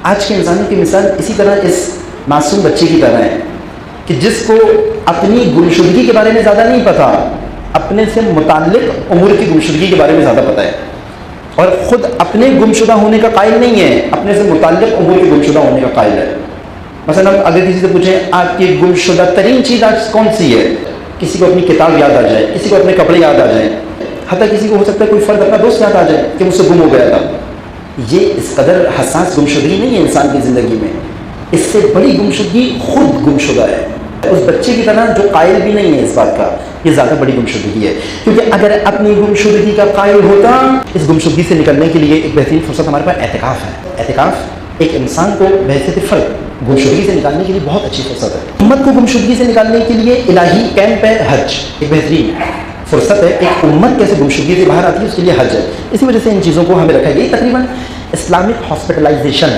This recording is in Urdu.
آج کے انسانوں کی مثال اسی طرح اس معصوم بچے کی طرح ہے کہ جس کو اپنی گمشدگی کے بارے میں زیادہ نہیں پتہ، اپنے سے متعلق امور کی گمشدگی کے بارے میں زیادہ پتہ ہے، اور خود اپنے گمشدہ ہونے کا قائل نہیں ہے، اپنے سے متعلق امور کی گمشدہ ہونے کا قائل ہے۔ مثلا اگر کسی سے پوچھیں آپ کی گمشدہ ترین چیز آج کون سی ہے، کسی کو اپنی کتاب یاد آ جائے، کسی کو اپنے کپڑے یاد آ جائیں، حتیٰ کسی کو ہو سکتا ہے کوئی فرد اپنا دوست یاد آ جائے کہ مجھ سے گم ہو گیا تھا۔ یہ اس قدر حساس گمشدگی نہیں ہے انسان کی زندگی میں، اس سے بڑی گمشدگی خود گمشدہ ہے۔ اس بچے کی طرح جو قائل بھی نہیں ہے اس بات کا، یہ زیادہ بڑی گمشدگی ہے، کیونکہ اگر اپنی گمشدگی کا قائل ہوتا، اس گمشدگی سے نکلنے کے لیے ایک بہترین فرصت ہمارے پاس اعتکاف ہے۔ اعتکاف ایک انسان کو بحیثیت فرد گمشدگی سے نکالنے کے لیے بہت اچھی فرصت ہے۔ امت کو گمشدگی سے نکالنے کے لیے الہی کیمپ ہے حج، ایک بہترین فرصت ہے۔ ایک امت کیسے گمشدگی سے باہر آتی ہے اس کے لیے حج ہے۔ اسی وجہ سے ان چیزوں کو ہمیں رکھا گیا۔ تقریباً اسلامک ہاسپٹلائزیشن